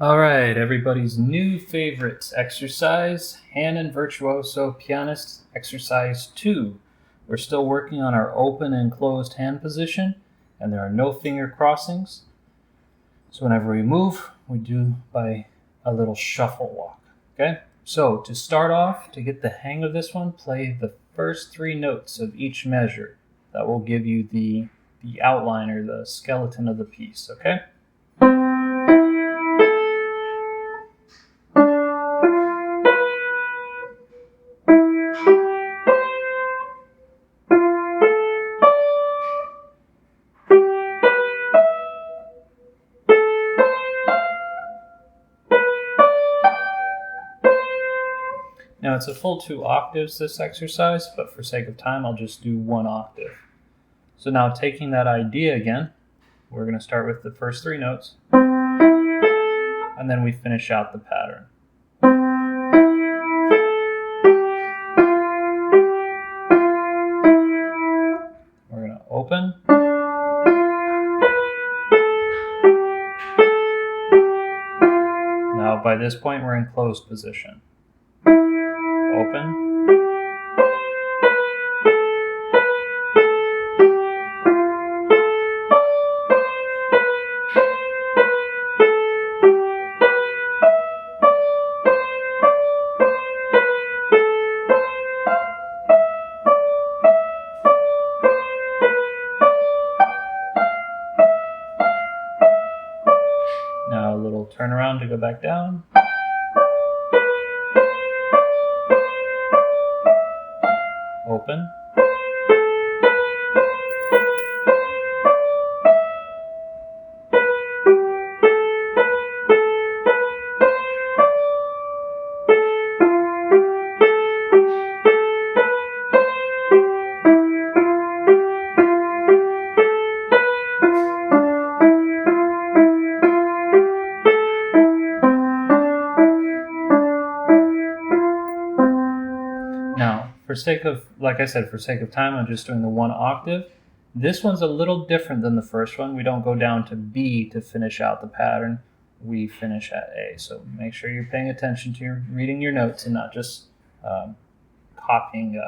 All right, everybody's new favorite exercise, Hanon Virtuoso Pianist Exercise 2. We're still working on our open and closed hand position, and there are no finger crossings. So whenever we move, we do by a little shuffle walk, okay? So to start off, to get the hang of this one, play the first 3 notes of each measure. That will give you the outline or the skeleton of the piece, okay? Now it's a full 2 octaves, this exercise, but for sake of time, I'll just do 1 octave. So now taking that idea again, we're going to start with the first 3 notes, and then we finish out the pattern. We're going to open. Now by this point, we're in closed position. Open. Now a little turnaround to go back down. Open. Now, for sake of time, I'm just doing the 1 octave. This one's a little different than the first one. We don't go down to B to finish out the pattern. We finish at A. So make sure you're paying attention to reading your notes and not just copying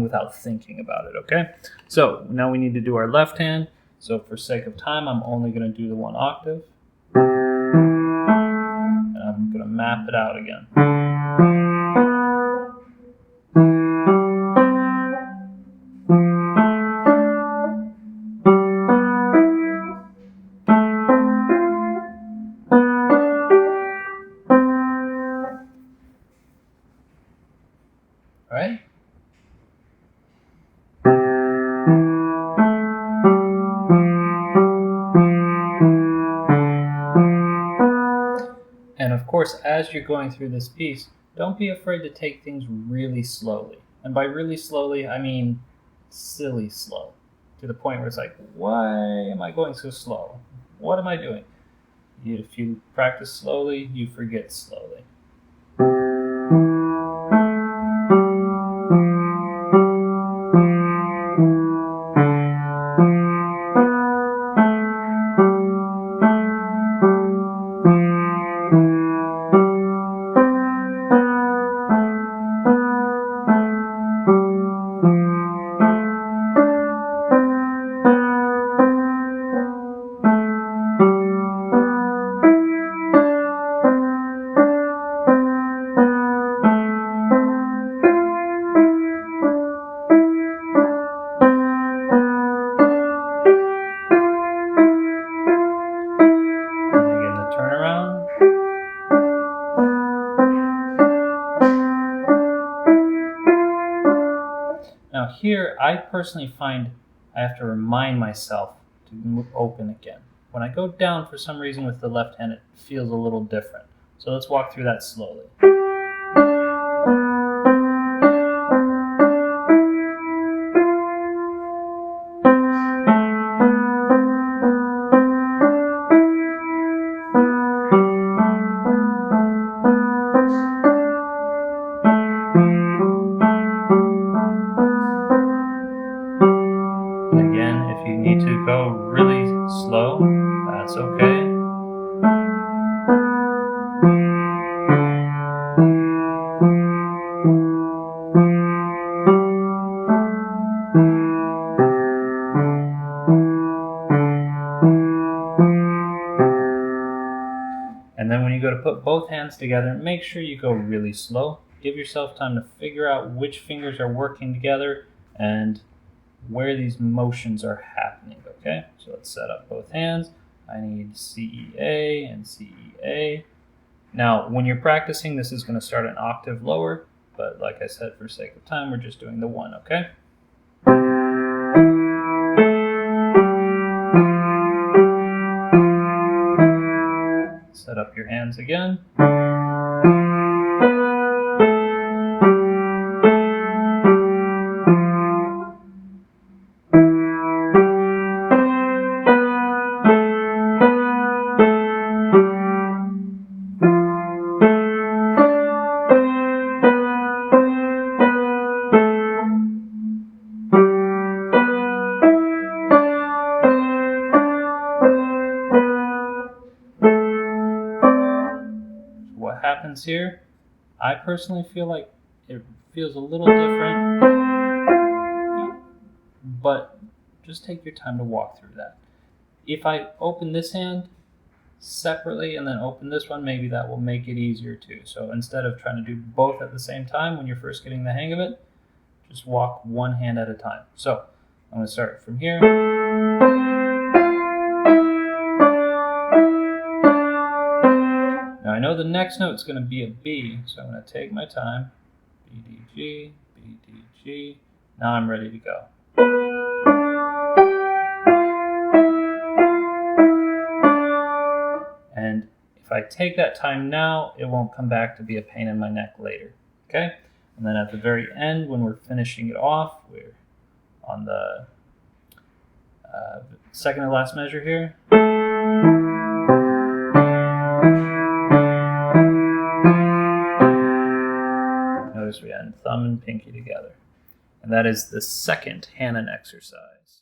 without thinking about it, okay? So now we need to do our left hand. So for sake of time, I'm only going to do the 1 octave. And I'm going to map it out again. All right? And of course, as you're going through this piece, don't be afraid to take things really slowly. And by really slowly, I mean silly slow. To the point where it's like, why am I going so slow? What am I doing? If you practice slowly, you forget slowly. Now here, I personally find I have to remind myself to move open again. When I go down for some reason with the left hand, it feels a little different. So let's walk through that slowly. And again, if you need to go really slow, that's okay. go to put both hands together, make sure you go really slow. Give yourself time to figure out which fingers are working together and where these motions are happening, okay? So let's set up both hands. I need CEA and CEA. Now, when you're practicing, this is going to start an octave lower, but like I said, for sake of time, we're just doing the 1, okay? Set up your hands again. What happens here? I personally feel like it feels a little different, but just take your time to walk through that. If I open this hand separately and then open this one, maybe that will make it easier too. So instead of trying to do both at the same time when you're first getting the hang of it, just walk one hand at a time. So I'm going to start from here. Now I know the next note is going to be a B, so I'm going to take my time. B, D, G, B, D, G. Now I'm ready to go. And if I take that time now, it won't come back to be a pain in my neck later, okay? And then at the very end, when we're finishing it off, we're on the second to last measure here. Notice we end thumb and pinky together. And that is the second Hanon exercise.